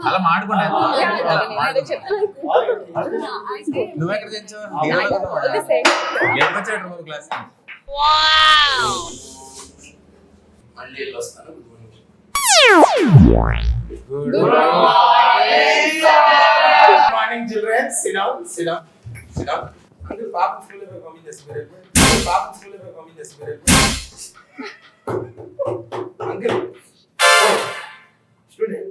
అలా మాడుకుంటా నువ్వు ఎక్కడ తెచ్చావు వచ్చాడు క్లాస్ మళ్ళీ వెళ్ళి వస్తాను. Good morning children. SIT down, SIT down, SIT down. Uncle పాప స్కూల్ లో పంపించేస్తారు. పాప స్కూల్ లో పంపించేస్తారు. అంకుల్ స్టూడెంట్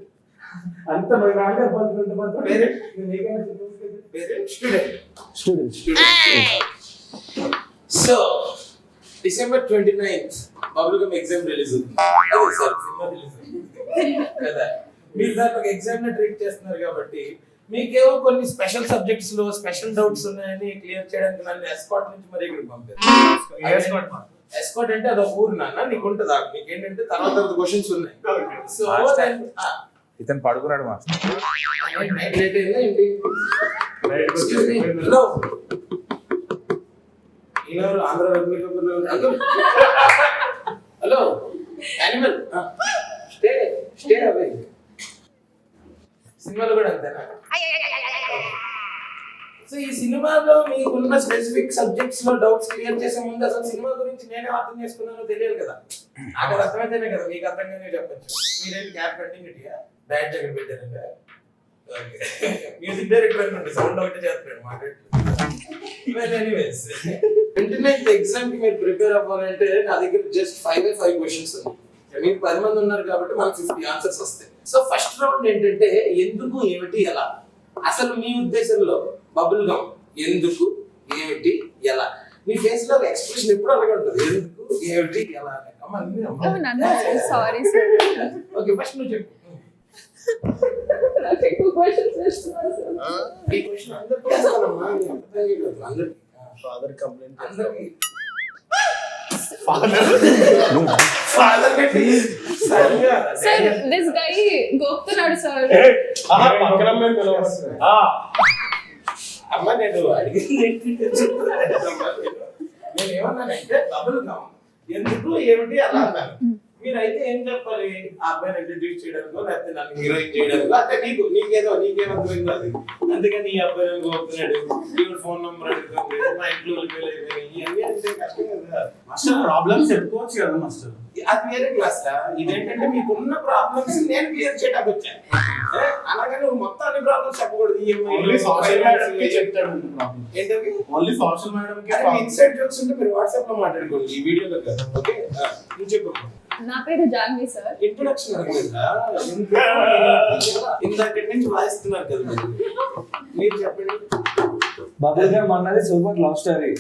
అంత మరి రాగా పడుతుంటే మాత్రం పేరెంట్ నేను ఏకైనా చెప్పేది parent student student. So December 29th bubble gum exam release అవుతుంది. అదే సార్ సినిమా రిలీజ్ అవుతుంది కదా. మీరు దాన్ని ఒక ఎగ్జామ్ ని ట్రీట్ చేస్తున్నారు కాబట్టి మీకేవో కొన్ని స్పెషల్ సబ్జెక్ట్స్ లో స్పెషల్ డౌట్స్ ఉన్నాయని క్లియర్ చేయడానికి నన్ను ఎస్కాట్ నుంచి మరి ఇక్కడికి పంపారు. ఎస్కాట్ అంటే అదొక ఊరు నాన్న, నీకు ఉంటుంది. నీకేంటంటే తర్వాత క్వశ్చన్స్ ఉన్నాయి. సో ఇతను పడుకున్నాడు మాస్టర్. నైట్ లేట్ అయిందా ఏంటి? హలో ఈయనెవరు? Andhra hello animal stay stay away. సినిమాలో కూడా అంతేనా? సో ఈ సినిమాలో మీకున్న స్పెసిఫిక్ సబ్జెక్ట్స్ లో డౌట్స్ క్లియర్ చేసే ముందు అసలు సినిమా గురించి నేనే అర్థం చేసుకున్నానో తెలియదు కదా. నాకు అది అర్థమైతేనే కదా మీకు అర్థంగానే చెప్పచ్చు. మీరేంటి క్యాప్ కంటిన్యూటీయా బ్యాడ్ జాకెట్ పెట్టారంటే మ్యూజిక్ డైరెక్టర్ అనుకోండి, సౌండ్ ఒకటి చేస్తాడు మాట్లాడు. ఎనీవేస్ 29th ఎగ్జామ్ కి మీరు ప్రిపేర్ అవ్వాలంటే నా దగ్గర జస్ట్ 5 క్వశ్చన్స్ ఉన్నాయి. మీరు 10 మంది ఉన్నారు కాబట్టి మనకు 50 ఆన్సర్స్ వస్తాయి. సో ఫస్ట్ రౌండ్ ఏంటంటే ఎందుకు, ఏమిటి, ఎలా. అసలు మీ ఉద్దేశంలో బబుల్ గమ్ ఎందుకు, ఏమిటి, ఎలా? మీ ఫేస్ లో ఎక్స్ప్రెషన్ ఎప్పుడు అలాగే ఉంటుంది. ఎందుకు, ఏమిటి, ఎలా అనే. Sorry sir. ఓకే ఫస్ట్ నువ్వు చెప్పు. ఎక్కువ క్వశ్చన్స్ వేస్తున్నారు సార్. ఈ క్వశ్చన్ అందరికీ వేస్తానమ్మా, నేను అర్థం చేయలేదు. అందరికీ ఫాదర్ కంప్లైంట్ అందరికీ సార్ దిస్ గై గోపుతున్నాడు సార్. అమ్మ నేను అడిగింది నేను ఏమన్నానంటే బబుల్ గమ్ ఎందుకు, ఏమిటి, అలా అన్నాను. మీరైతే ఏం చెప్పాలి? ఆ అబ్బాయిని ఇంట్రడ్యూస్ చేయడానికో లేకపోతే నన్ను హీరోయిన్ చేయడానికో, అంటే నీకేమర్థమైంది అది. అందుకని ఈ అబ్బాయి కోరుతున్నాడు, ఈవిడ ఫోన్ నంబర్ అడుగుతుంది, మా ఇంట్లో ఇవన్నీ అంటే కష్టం కదా మాస్టర్. ప్రాబ్లమ్స్ చెప్పుకోవచ్చు కదా మాస్టర్. అది వేరే క్లాస్ రా. ఇదేంటంటే మీకున్న ప్రాబ్లమ్స్ నేను క్లియర్ చేయడానికి వచ్చాను. అలాగే నువ్వు మొత్తం అన్ని ప్రాబ్లమ్స్ చెప్పకూడదు. ఓన్లీ సోషల్ మేడం కి చెప్తాడు ఏంటవి? ఓన్లీ సోషల్ మేడం కి. ఇన్సైడ్ జోక్స్ ఉంటే మీరు వాట్సాప్ లో మాట్లాడుకోండి, ఈ వీడియోలో కదా. ఓకే నువ్వు చెప్పు. నా పేరు జాన్వి సార్. ఇంట్రొడక్షన్ అడగలేదా? ఇందాక నుంచి వాయిస్తున్నారు కదా మీరు చెప్పండి. బబుల్ గమ్ అన్నది సూపర్ లవ్ స్టోరీ.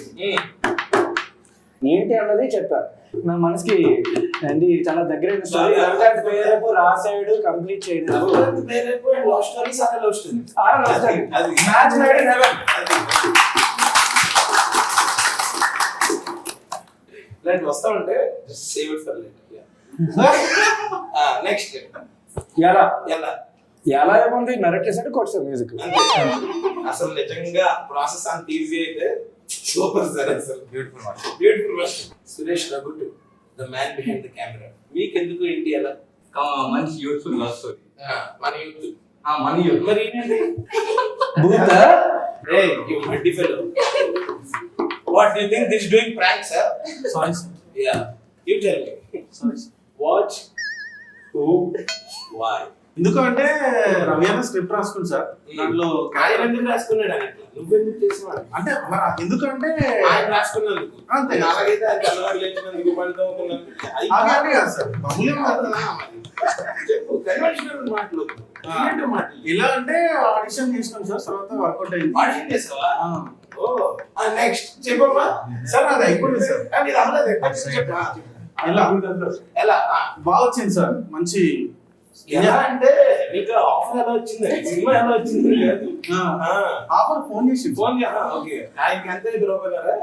ఏంటి అన్నది చెప్పా. నా మనసుకి అండి చాలా దగ్గరైన స్టోరీ. పేరేపు రాసాడు, కంప్లీట్ చేయలేదు. పేరేపు లవ్ స్టోరీ, సారా లవ్ స్టోరీ. అది match made in heaven. Light వస్తా ఉంటే just save it for later. Next ఎలా ఎలా ఎలా ఏముంది? నరేట్ చేసాడు, కొట్టాడు మ్యూజిక్. అసలు నిజంగా ప్రాసెస్ అంత ఈజీ అయితే సూపర్ సార్. అసలు beautiful master. Beautiful. Suresh Ragutu the man behind the camera. మీకెందుకు ఏంటి ఎలా? మంచి యూత్ఫుల్ లవ్ స్టోరీ. మన యూత్ మన యూత్. మరి ఏంటండి భూత రే you muddy fellow. What do you think this doing prank sir? Sorry sir. Yeah you tell me. Sorry what who why. ఎందుకంటే రవి అన్న స్క్రిప్ట్ రాసుకుంది సార్. దాంట్లో ఆయన ఎందుకు రాసుకున్నాడు అన్నట్లు, నువ్వెందుకు చేసావు అంటే? ఎందుకంటే ఆయన రాసుకున్నందుకు అంతే. అలాగైతే ఆయన తెల్లవారు లేచినందుకు పడితే అలాగే కాదు సార్. చెప్పు కన్వెన్షనల్ మాటలు మాటలు. ఇలా అంటే ఆడిషన్ చేసినాం సార్, తర్వాత వర్కౌట్ అయింది. ఆడిషన్ చేసావా? ఓ నెక్స్ట్ చెప్పమ్మా. సార్ అది అయిపోయింది సార్. కానీ ఇది అవ్వలేదు. చెప్పు ఎలా ఎలా బాగా వచ్చింది సార్. మంచి ఎలా అంటే నీకు ఆఫర్ ఎలా వచ్చింది, సినిమా ఎలా వచ్చింది? ఆఫర్ ఫోన్ చేసి ఫోన్ ఓకే ఆయనకి ఎంత రూపాయలారా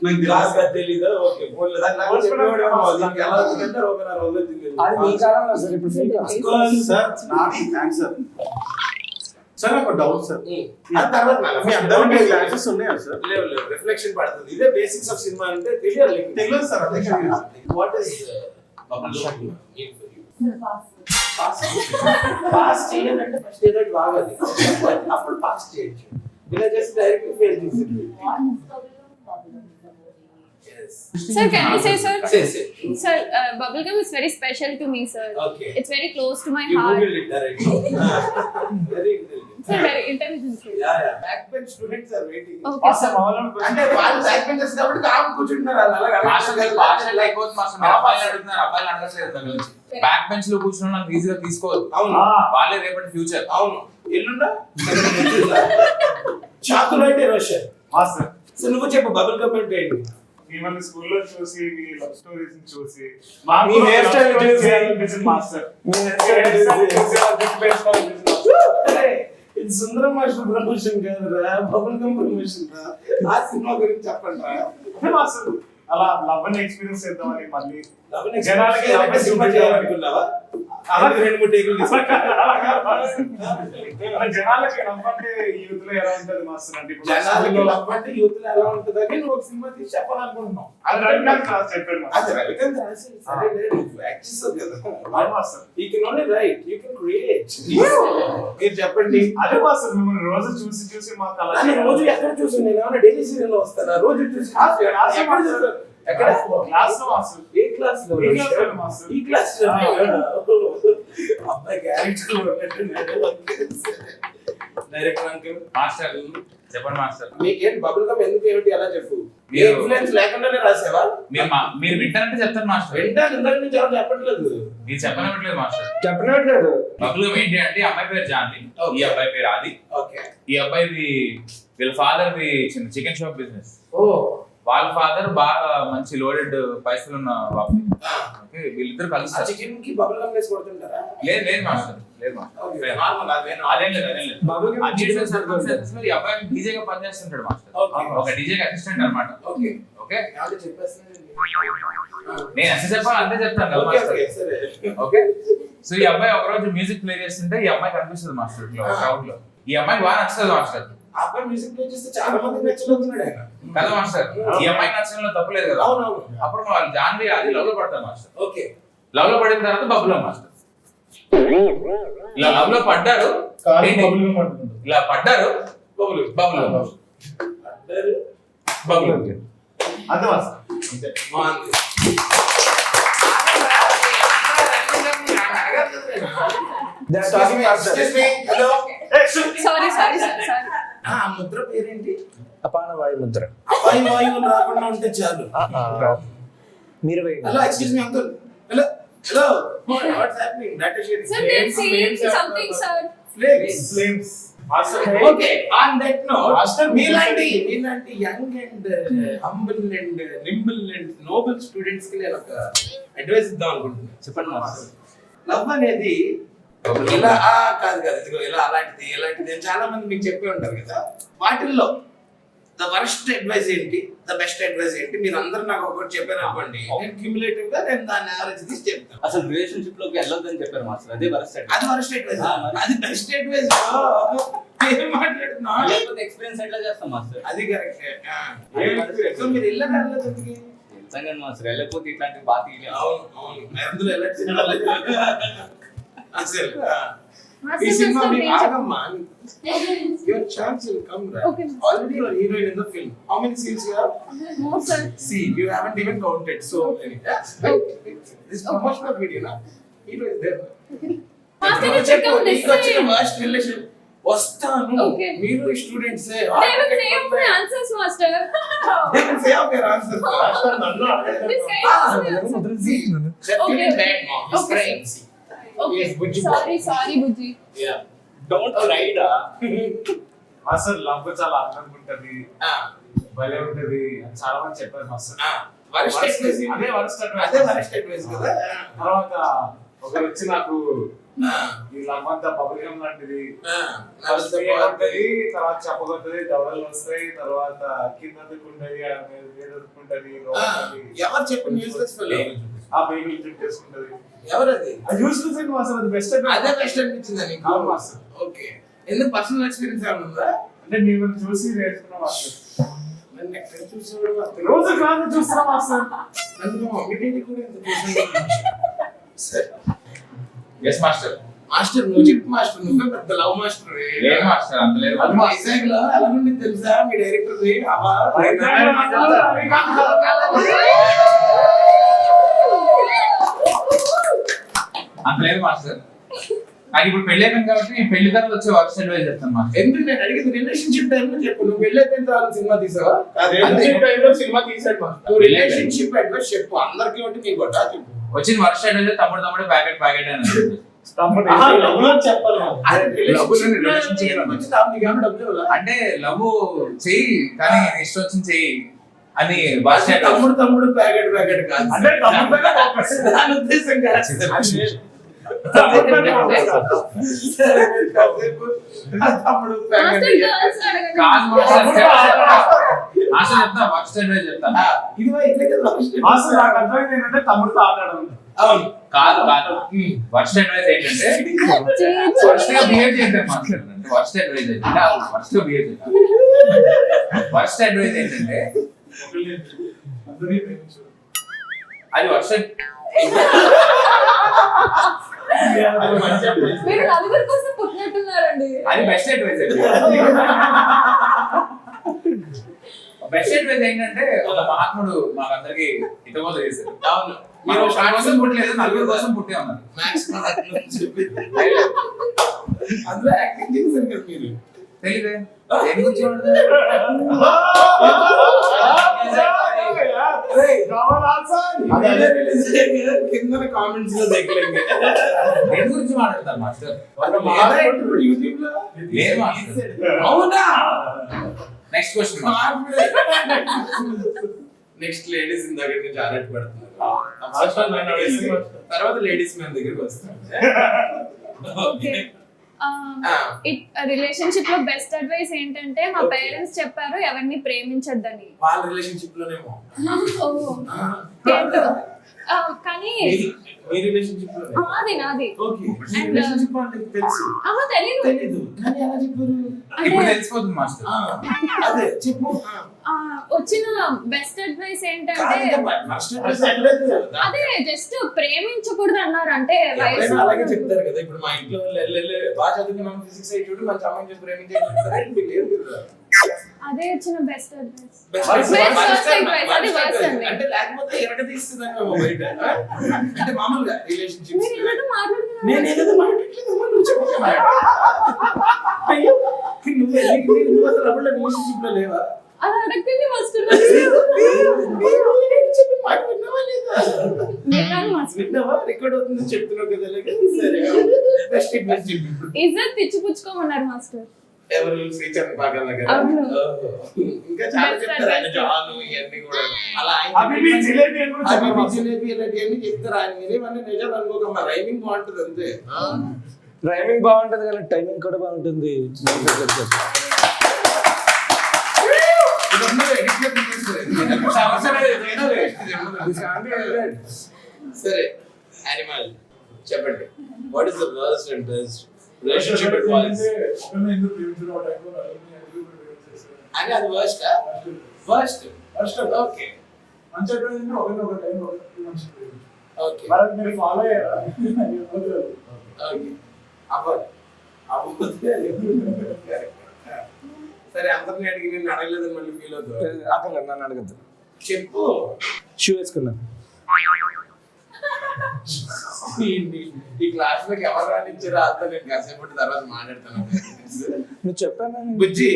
నాకు క్లాస్ తెలీదా? ఓకే ఫోన్ లేదా ఎలా వచ్చిందంటే రూపాయల వచ్చింది. అది మీ కాలంలో సార్. ఇప్పుడు సార్ నాది థ్యాంక్స్ సార్. సార్ నాకు డౌట్ సార్. తర్వాత మీ అందరికీ క్లాసెస్ ఉన్నాయా సార్? లేవు లేవు, రిఫ్లెక్షన్ పడుతుంది. ఇదే బేసిక్స్ ఆఫ్ సినిమా అంటే తెలియదు సార్. అదే what is bubble gum mean for you? Pass చేయాలంటే ఫస్ట్ ఏదో ఒకటి బాగాలి అప్పుడు పాస్ చేయొచ్చు ఇలా చేసి డైరెక్ట్ ఫెయిల్ చేసేది Sir, can I say, sir? Say. Sir, bubblegum is very special to me, sir. Okay. It's very close to my You heart. Googled it directly. Very intelligent. Sir, very intelligent, sir. Yeah. Backbench students are waiting. Okay, అసలు sir. మామూలు అంటే వాళ్ళు back benchers కాబట్టి com కూర్చుంటున్నారు వాళ్ళు అలాగే partial అయిపోతుంది master. మీరు అబ్బాయిలు అడుగుతున్నారు, అబ్బాయిలు అడగట్లేదు దాని గురించి. బ్యాక్ బెంచ్ లో కూర్చున్న నాకు ఈజీగా తీసుకోవాలి. అవును వాళ్ళే రేపటి ఫ్యూచర్. అవును ఎల్లుండా చాకులైతే రోషన్ మాస్టర్ సో నువ్వు చెప్పు బబుల్ గమ్ అంటే ఏంటి మిమ్మల్ని స్కూల్లో చూసి మీ లవ్ స్టోరీస్ చూసి మీ hair style చూసి మాస్టర్ మీ hair style చూసి ఇది సుందరం మాస్టర్ ప్రమోషన్ కాదురా బబుల్ గమ్ ప్రమోషన్ రా ఆ సినిమా గురించి చెప్పండి రా మాస్టర్ అలా లవ్ ని ఎక్స్పీరియన్స్ చేద్దామని మళ్ళీ జనాలకి జనాలకి సినిమా చేయాలనుకున్నావా అలా 2-3 టేకులు జనాలకి నవ్వంటే యూత్ లో ఎలా ఉంటది మాస్టర్ అంటే ఇప్పుడు జనాలకి లవ్వంటే యూత్ లో ఎలా ఉంటుందని నువ్వు ఒక సినిమా తీసి చెప్పాలనుకుంటున్నావు అది రవికాంత్ క్లాస్ చెప్పాడు అది రవికాంత్ రాసి సరే నువ్వు యాక్ట్ చేస్తావు కదా master you can only right you can create మీరు చెప్పండి అదే మాస్టర్ మిమ్మల్ని రోజు చూసి చూసి మాకు అలా నన్ను రోజు ఎక్కడ చూసి నేను ఏమైనా డైలీ సీరియల్ లో వస్తానా రోజు చూసి ఎక్కడ చూస్తాను? ఎక్కడ క్లాస్ లో మాస్టర్ ఏ క్లాస్ లో ఏ క్లాస్ లో మాస్టర్? ఈ క్లాస్ లో అబ్బాయి క్యారెక్టర్ డైరెక్టర్ అంకుల్ మాస్టర్ చెప్పండి మాస్టర్. మీకేంటి బబుల్ గమ్ ఎందుకు ఏమిటి ఎలా చెప్పు ఏ మీరు- ఇన్ఫ్లుయెన్స్ లేకుండానే రాసావా మీరు వింటారంటే చెప్తాను మాస్టర్. వింటాను ఇందాక నుంచి ఎవరు చెప్పట్లేదు మీరు చెప్పనివ్వట్లేదు మాస్టర్. చెప్పినట్లేదు బబుల్ ఏంటి అంటే ఈ అమ్మాయి పేరు జాన్వి, ఈ అబ్బాయి పేరు ఆది. ఓకే ఈ అబ్బాయిది వీళ్ళ ఫాదర్ ది చిన్న చికెన్ షాప్ బిజినెస్. ఓ వాళ్ళ ఫాదర్ బాగా మంచి లోడెడ్ పైసలు ఉన్న బాబు. ఓకే వీళ్ళిద్దరు ఆ కలిసి చికెన్ కి బబుల్ గమ్ వేసి కొడుతుంటారా లేదు లేదు మాస్టర్, లేదు మాస్టర్. ఓకే నార్మల్ అదేనా అదేం లేదు, అదేం లేదు. Bubble gum Unusual circumstances లో ఈ అబ్బాయి డీజే గా పనిచేస్తుంటాడు మాస్టర్. ఓకే ఒక డీజే అసిస్టెంట్ అన్నమాట. ఓకే ఓకే ఏమంటే చెప్పేస్తున్నాను నేను ఎంత చెప్పాలి అంతే చెప్తాను కదా ఓకే మాస్టర్. ఓకే సరే ఓకే సో ఈ అబ్బాయి ఒక రోజు మ్యూజిక్ ప్లే చేస్తుంటే ఈ అమ్మాయి కనిపిస్తుంది మాస్టర్ ఇట్లా క్రౌడ్ లో. ఈ అమ్మాయికి బాగా నచ్చుతుంది మాస్టర్ ఆ అబ్బాయి మ్యూజిక్ ప్లే చేస్తే చాలా మందికి నచ్చలేతున్నాడు ఆయన కదా మాస్టర్. ఈ అమ్మాయికి నచ్చడంలో తప్పులేదు కదా. అవునవును అప్పుడు వాళ్ళు జాన్వి అది లవ్ లో పడతారు మాస్టర్. ఓకే లవ్ లో పడిన తర్వాత బబుల్ మాస్టర్ ఇలా లవ్ లో పడ్డారు. ఏంటి? ఇలా పడ్డారు బబుల్ బబుల్ అందరూ బబుల్ అంతే మాస్టర్ అంతే. బాగుంది Excuse me. Hello. Sorry, sorry, sir. Sorry. ఆ ముద్ర పేరేంటి అపాన వాయు ముద్ర అపాయి వాయువులు రాకుండా ఉంటే చాలు మీరు hello excuse me uncle hello hello what's happening that is Sir, they're saying something, sir. Flames okay on that note మీలాంటి young and humble and nimble and noble students కి నేను ఒక అడ్వైస్ ఇద్దాం అనుకుంటున్నాను చెప్పండి మాస్టర్. లవ్ అనేది ఇలా కాదు కదా ఇదిగో ఇలా అలాంటిది ఇలాంటిది అని చాలా మంది మీకు చెప్పే ఉంటారు కదా వాటిల్లో ద వర్స్ట్ అడ్వైస్ ఏంటి ద బెస్ట్ అడ్వైస్ ఏంటి మీరు అందరూ నాకు ఒకటి చెప్పారు అనుకోండి నేను క్యూములేటివ్ గా నేను దాని యావరేజ్ తీసి చెప్తాను అసలు రిలేషన్షిప్ లోకి వెళ్ళొద్దని చెప్పారు మాస్టర్ అదే వరస్ట్ అది వర్స్ట్ అడ్వైస్ మరి. అది బెస్ట్ అడ్వైస్ ఏం మాట్లాడుతున్నా లేకపోతే ఎక్స్పీరియన్స్ ఎట్లా చేస్తాం మాస్టర్ అది కరెక్ట్ సో మీరు వెళ్ళక వెళ్ళదు ఎందుకు నిజంగా మాస్టర్ వెళ్ళకపోతే ఇట్లాంటివి బాగా తీయలేము అవును అవును అందులో వెళ్ళచ్చు అసలు Master, ఈ సినిమా Master, మీకు please. ఆగమ్మా your chance will come right Okay. already you are heroine in the film how many scenes you have No, sir. see you haven't even counted so many this promotional video na hero is there Master, you should come this వచ్చిన way. worst relation వస్తాను Okay. మీరు students They will say of my answers, Master. they will say of your answers master nallo This guy asked me answers. see that Okay, feeling okay. bad mom he's Okay, crying sir. see Okay. Yes, Bujji. Sorry, Bujji. yeah don't ride master love చాలా అందంగా ఉంటది ah భలే ఉంటది అని చాలా మంది చెప్పారు master worst advice అదే వరస్ట్ అదే వరస్ట్ అడ్వైస్ కదా తర్వాత ఒకరు వచ్చి నాకు ah ఈ లవ్ అంతా బబుల్ గమ్ లాంటిది ah ఫస్ట్ నవ్వుతూ ఏమంటది తర్వాత చెప్పగొట్టది దవడలు వస్తాయి తర్వాత కింద దుక్కుంటది మీద దుక్కుంటది ఎవరు చెప్పు న్యూస్లెస్ ఫెలో ఆ బేబీ చుట్టేసుకుంటది ఎవరది అది యూస్ఫుల్ థింగ్ మాస్టర్ అది బెస్ట్ అదే బెస్ట్ అనిపించింది నీకు అవును మాస్టర్ ఓకే ఎందుకు పర్సనల్ ఎక్స్పీరియన్స్ ఏమైనా ఉందా అంటే మిమ్మల్ని చూసి నేర్చుకున్నా మాస్టర్ నన్ను ఎక్కడ చూసేవాడు రోజు క్లాస్ చూస్తున్నా మాస్టర్ నన్ను మా మమ్మీ డాడీ కూడా ఇంత చూసాను సరే ఎస్ మాస్టర్. మాస్టర్ నువ్వు చెప్పు మాస్టర్, నువ్వే పెద్ద లవ్ మాస్టర్. లేదు మాస్టర్, అంత లేదు. అది వైజాగ్ లో ఎలా నుండి తెలుసా మీ డైరెక్టర్ అంత లేదు మాస్టర్. నాకు ఇప్పుడు పెళ్లి అయిపోయింది కాబట్టి ఈ పెళ్లి తర్వాత వచ్చే వర్క్ అడ్వైజ్ చెప్తాను మాస్టర్. ఎందుకు నేను అడిగింది రిలేషన్షిప్ టైం లో చెప్పు. నువ్వు పెళ్లి అయిపోయిన తర్వాత సినిమా తీసావా? రిలేషన్షిప్ టైంలో సినిమా తీసాడు మాస్టర్. నువ్వు రిలేషన్షిప్ అడ్వైస్ చెప్పు అందరికి ఒకటి నీకు కొట్టా చెప్పు. వచ్చిన వర్క్ అడ్వైజ్ తమ్ముడు తమ్ముడు ప్యాకెట్ ప్యాకెట్ అని చెప్పాలి అంటే లవ్ చెయ్యి కానీ ఇష్టం వచ్చింది చెయ్యి అని భాష. తమ్ముడు తమ్ముడు ప్యాకెట్ ప్యాకెట్ కాదు అంటే తమ్ముడు దాని ఉద్దేశం కాదు. తమ్ముడు మాస్టర్ గర్ల్స్ అడగండి. కాదు మాస్టర్, మాస్టర్ చెప్తా వర్క్ అడ్వైజ్ చెప్తాను. ఇది మాస్టర్ నాకు అర్థమైంది ఏంటంటే తమ్ముడుతో ఆడాడు. అవును కాదు కాదు వర్స్ట్ అడ్వైజ్ ఏంటంటే వర్స్ట్ గా బిహేవ్ చేయండి మాస్టర్. వర్స్ట్ అడ్వైజ్ ఏంటంటే వర్స్ట్ గా బిహేవ్ చేయాలి. వర్స్ట్ అడ్వైజ్ ఏంటంటే అది వర్స్ట్. మీరు నలుగురి కోసం పుట్టినట్టున్నారండి. అది బెస్ట్ అడ్వైజ్ అండి. బెస్ట్ అడ్వైజ్ ఏంటంటే ఒక మహాత్ముడు మాకందరికి హితబోధ చేశారు. అవును మీరు షార్ట్ కోసం పుట్టలేదు, నలుగురు కోసం పుట్టే ఉన్నారు. అందులో యాక్టింగ్ చేశారు కదా మీరు. తెలీదే దేని గురించి కింద కామెంట్స్ లో దగ్గరండి దేని గురించి మాట్లాడతారు మాస్టర్? యూట్యూబ్ లో లేదు మాస్టర్. అవునా? Next question. నెక్స్ట్ లేడీస్ ఇందాక నుంచి ఆరాట పడుతున్నారు. మాస్టర్ తర్వాత లేడీస్ మన దగ్గరికి వస్తారు. ఓకే. రిలేషన్షిప్ లో బెస్ట్ అడ్వైస్ ఏంటంటే మా పేరెంట్స్ చెప్పారు ఎవరిని ప్రేమించొద్దని. వాళ్ళ రిలేషన్షిప్ లోనేమో ఏంటో కానీ మీ రిలేషన్షిప్ లో నాది నాది ఓకే రిలేషన్షిప్ అంటే తెలుసు తెలీదు. తెలీదు కానీ ఎలా చెప్పారు? ఇప్పుడు తెలిసిపోతుంది మాస్టర్. అదే చెప్పు. వచ్చిన బెస్ట్ అడ్వైస్ ఏంటంటే అదే జస్ట్ ప్రేమించకూడదు అన్నారు. అంటే వయసు అలాగే చెప్తారు కదా. ఇప్పుడు మా ఇంట్లో బాగా చదువుకున్నాం ఫిజిక్స్ అయ్యేటోడు మంచి అమ్మాయిని చెప్పి ప్రేమించారు. అదే వచ్చిన బెస్ట్ అడ్వైస్. అంటే లేకపోతే ఎరగ తీస్తుందని బయట అంటే మామూలుగా రిలేషన్షిప్ మీరు ఏదో మాట్లాడుతున్నారు. నేను ఏదో మాట్లాడట్లేదు నువ్వు చెప్పు. అయ్యో నువ్వు అసలు అప్పుడు రిలేషన్షిప్ లో లేవా? అలా అడగండి ఫస్ట్. చెప్పి మాట విన్నావా లేదా? మాస్టర్ విన్నావా? రికార్డ్ అవుతుందని చెప్తున్నావు కదా. సరే బెస్ట్ బెస్ట్ ఇజ్జత్ తెచ్చిపుచ్చుకోమన్నారు మాస్టర్. ఎవరు శ్రీచరణ్ పాగల్ దగ్గర అవును. ఇంకా చాలా చెప్తారు ఆయన జాను ఇవన్నీ కూడా అలా అభివి జిలేబీ అని కూడా చెప్పారు. జిలేబీ ఇలాంటివన్నీ చెప్తారు ఆయన. మీరేమన్నా నిజాలు అనుకోకమ్మా. రైమింగ్ బాగుంటుంది అంతే. రైమింగ్ బాగుంటది కానీ టైమింగ్ కూడా బాగుంటుంది. సరే యానిమల్ చెప్పండి. What is the worst and best relationship advice? అని అది వర్స్ట్ వర్స్ట్ ఓకే మంచి అడ్వైస్ అంటే ఒక టైం ఓకే మరి మీరు ఫాలో అయ్యారా? ఓకే అవ్వాలి అవ్వకపోతే సరే అందరిని అడిగి నేను అడగలేదని మళ్ళీ ఫీల్ అవుతుంది. అక్కడ నన్ను అడగద్దు. చెప్పు. షూ వేసుకున్నాను. ఈ క్లాస్ లోకి ఎవరు రానిచ్చారో అంతా నేను కాసేపటి తర్వాత మాట్లాడతాను. నువ్వు చెప్పాను బుజ్జి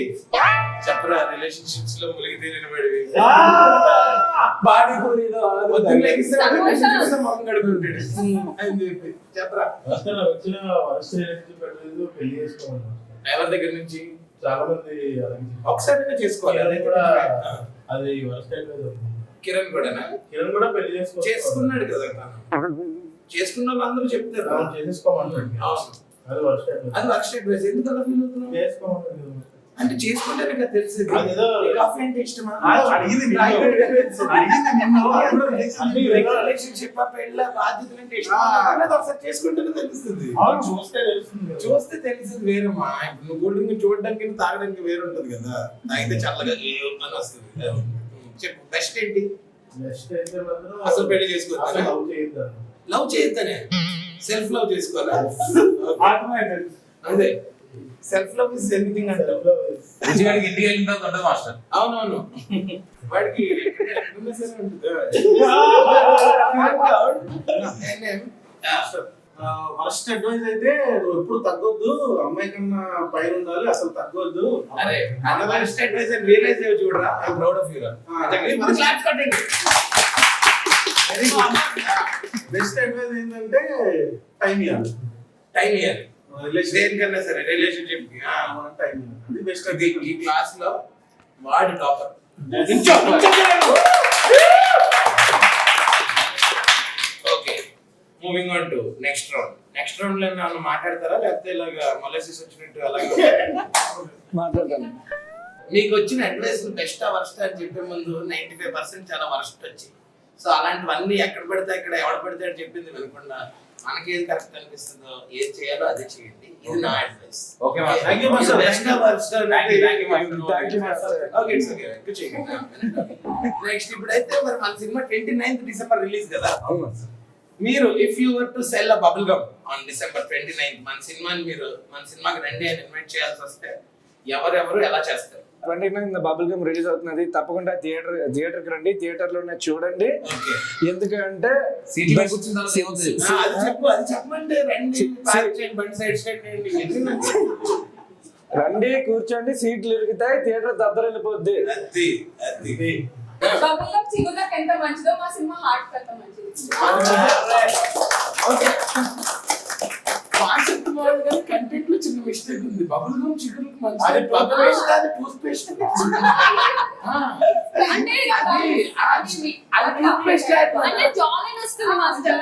చెప్పరా రిలేషన్షిప్స్ లో ములిగి తేలిన వాడివి. బాడీ పూరిలో మొహం గడుపుంటాడు అని చెప్పి చెప్పరా. వచ్చిన వరస్ట్ రిలేషన్షిప్ అడ్వైస్ పెళ్లి చేసుకోవాలి. ఎవరి దగ్గర నుంచి? చాలా మంది ఒకసారి చేసుకోవాలి. అది కూడా అది వరస్ట్ అడ్వైస్. కిరణ్ కూడానా? కిరణ్ కూడా పెళ్లి చేసుకున్నాడు కదా తను. చేసుకున్న వాళ్ళందరూ చెప్తారు చేసుకోమంటాడు. అది వరస్ట్ అడ్వైస్. అది వర్క్ అడ్వైస్. ఎందుకు అలా ఫీల్ అవుతున్నావు? చేసుకోమంటాడు అంటే చేసుకుంటేనే కదా తెలిసేది. అదేదో కాఫీ అంటే ఇష్టమా? అడిగింది రిలేషన్షిప్ పెళ్ళ బాధ్యతలు అంటే ఇష్టమా అనేది ఒకసారి చేసుకుంటేనే తెలుస్తుంది. చూస్తే తెలిసింది వేరమ్మా. ఇప్పుడు నువ్వు కూల్ డ్రింక్ చూడడానికి తాగడానికి వేరు ఉంటది కదా. తాగితే చల్లగా అని వస్తుంది. చెప్పు బెస్ట్ ఏంటి? నెక్స్ట్ అయితే మాత్రం అసలు పెళ్లి చేసుకోవద్దు. లవ్ చేయొద్దు. లవ్ చేయొద్దనే సెల్ఫ్ లవ్ చేసుకోవాలా అదే సెల్ఫ్ లవ్ ఇస్ ఎవ్రీథింగ్ అంటారు. రుచిగాడికి ఇంటికి వెళ్ళిన తర్వాత ఉండదు మాస్టర్. అవునవును వాడికి ఫస్ట్ అడ్వైస్ అయితే నువ్వు ఎప్పుడు తగ్గొద్దు, అమ్మాయి కన్నా పైన ఉండాలి, అసలు తగ్గొద్దు. అరే ఫస్ట్ అడ్వైస్ రియలైజ్ అయ్యి చూడరా. I am proud of you రా. క్లాప్స్ కొట్టండి. బెస్ట్ అడ్వైస్ ఏంటంటే టైం ఇవ్వాలి. టైం ఇవ్వాలి దేనికన్నా సరే రిలేషన్షిప్ కి టైం అది బెస్ట్. ఈ క్లాస్ లో వాడు topper. Okay moving on to next round. Next round లో ఏమన్నా మాట్లాడతారా లేకపోతే ఇలాగా మొలసిస్ వచ్చినట్టు అలాగే మాట్లాడతాను. మీకు వచ్చిన అడ్వైస్ బెస్ట్ వర్స్ట్ అని చెప్పే ముందు 95% చాలా వర్స్ట్ వచ్చాయి. సో అలాంటివన్నీ ఎక్కడ పడితే అక్కడ ఎవడ పడితే అని చెప్పింది వినకుండా మనకి ఏది కరెక్ట్ అనిపిస్తుందో ఏది చేయాలో అదే చేయండి. ఇది నా advice. Okay master. Thank you, master. Best worst Thank you, master. Thank you, master. Okay it's okay ఎక్కువ చేయండి. నెక్స్ట్ ఇప్పుడైతే మరి మన సినిమా 29th డిసెంబర్ రిలీజ్ కదా. మీరు if you were to sell a bubble gum on December 29th మన సినిమాకి రండి అని ఇన్వైట్ చేయాల్సి వస్తే ఎవరెవరు ఎలా చేస్తారు? 29th బబుల్ గమ్ రిలీజ్ అవుతున్నది. తప్పకుండా థియేటర్ కి రండి, థియేటర్ లోనే చూడండి. ఓకే ఎందుకంటే సీట్లో కూర్చున్న తర్వాత ఏమవుతుంది? అది చెప్పమంటే రండి పార్క్ చేయండి బండి సైడ్ చేయండి. రండి, కూర్చోండి, సీట్లు ఇరుగుతాయి, థియేటర్ దద్దరిల్లిపోద్ది. అది బబుల్ చిగుళ్ళకి ఎంత మంచిదో మా సినిమా హార్ట్ ఎంత మంచిది. ఓకే కాన్సెప్ట్ బాగుంది కానీ కంటెంట్ లో చిన్న మిస్టేక్ ఉంది. బబుల్ గమ్ చిగురుకి మంచిది. బబుల్ పేస్ట్ కాదు టూత్ పేస్ట్. అంటే అది టూత్ పేస్ట్ అంటే జాలీన్ వస్తుంది మాస్టర్.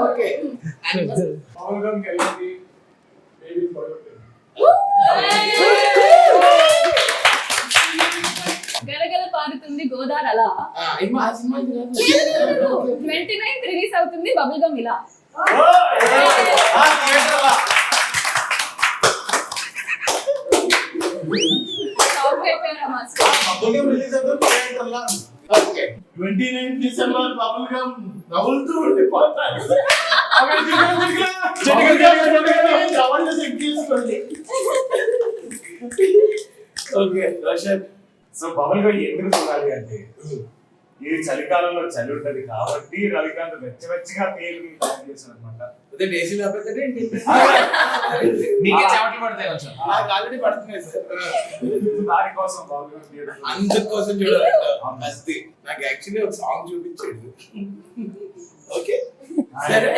ఓకే పవన్ గమ్ కలిసి మేబీ ఫర్ గలగల పారుతుంది గోదావరి అలా. ఆ సినిమా ఇది కాదు. 29th రిలీజ్ అవుతుంది బబుల్ గమ్ ఇలా. రిలీజ్ అవుతుంది థియేటర్లో. ఓకే 29 డిసెంబర్ బబుల్ గమ్ నవ్వుతూ ఉండిపోతారు. Okay Roshan so bubble gum ఎందుకు చూడాలి అంటే ఇది చలికాలంలో చలి ఉంటది కాబట్టి రవికాంత్ వెచ్చగా తేలికి ప్లాన్ చేశాడు అనమాట. అదే డేసీ లేకపోతే ఏంటి మీకే చెమటలు పడతాయి కొంచెం. నాకు ఆల్రెడీ పడుతున్నాయి సార్. దానికోసం బబుల్ గమ్ థియేటర్ అందుకోసం చూడాలంట. అది నాకు యాక్చువల్లీ ఒక సాంగ్ చూపించాడు. ఓకే సరే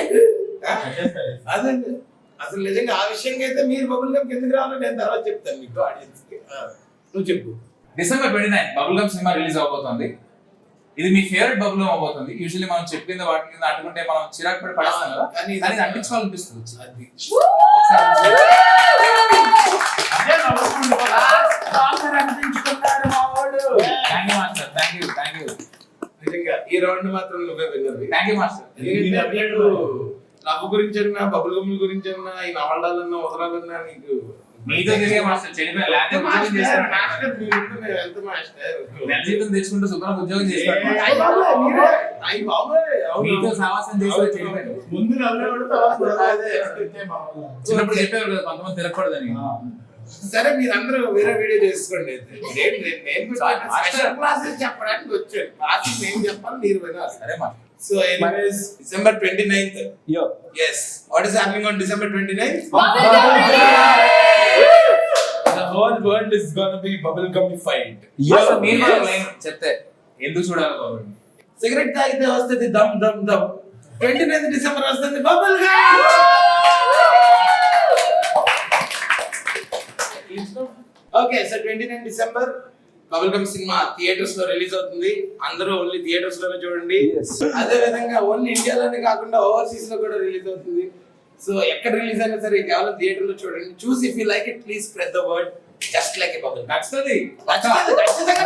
అదండి అసలు నిజంగా ఆ విషయంగా అయితే మీరు బబుల్ గమ్ ఎందుకు రావాలో నేను తర్వాత చెప్తాను మీకు ఆడియన్స్ కి. నువ్వు చెప్పు. December 29 bubble gum cinema release అవబోతోంది. ఇది మీ ఫేవరెట్ బబుల్ గమ్ అవబోతుంది. యూజువల్లీ మనం చెప్పింది వాటి కింద అంటుకుంటే మనం చిరాకు పడి పడేస్తాం కదా, కానీ ఇది అంటించుకోవాలనిపిస్తుంది. అది థ్యాంక్ యూ నిజంగా ఈ రౌండ్ మాత్రం నువ్వే winner. Thank you master. Love గురించి అన్నా బబుల్ గమ్ గురించి అన్నా ఈ నవలాలన్నా వదలాలన్నా నీకు మీతో తిరిగే మాస్టర్ చెడిపోయి లేకపోతే ఉద్యోగం చేశారు. మాస్టర్ మీరు ఉంటే ఎంత మాస్టర్ నెల జీతం తెచ్చుకుంటూ శుభ్రంగా ఉద్యోగం చేస్తారు. అయ్యి బాబోయ్ మీతో సావాసం చేసి చెడిపోయారు. ముందు నవ్వేవాడు తర్వాత చిన్నప్పుడు చెప్పేవారు కదా కొంతమంది తిరగకూడదని. సరే మీరందరూ వేరే వీడియో చేసుకోండి. నేను స్పెషల్ క్లాసెస్ చెప్పడానికి వచ్చాను. క్లాసెస్ నేను చెప్పాలి మీరు వినాలి. సరే master. So anyways, December 29th. Yo. Yes. What is happening on December 29th? The whole world is gonna be bubblegum-ified. Master మీరు కూడా లైన్ చెప్తే ఎందుకు చూడాలి బాబు? సిగరెట్ తాగితే వస్తుంది దమ్ దమ్ దమ్. 29th December వస్తుంది bubble gum. Okay, so 29th December bubble gum సినిమా థియేటర్స్ లో రిలీజ్ అవుతుంది. అందరూ ఓన్లీ థియేటర్స్ లోనే చూడండి. అదే విధంగా ఓన్లీ ఇండియాలోనే కాకుండా ఓవర్సీస్ లో కూడా రిలీజ్ అవుతుంది. సో ఎక్కడ రిలీజ్ అయినా సరే కేవలం థియేటర్ లో చూడండి. చూసి if you like it please spread the word just like a bubble. నచ్చుతుంది. ఖచ్చితంగా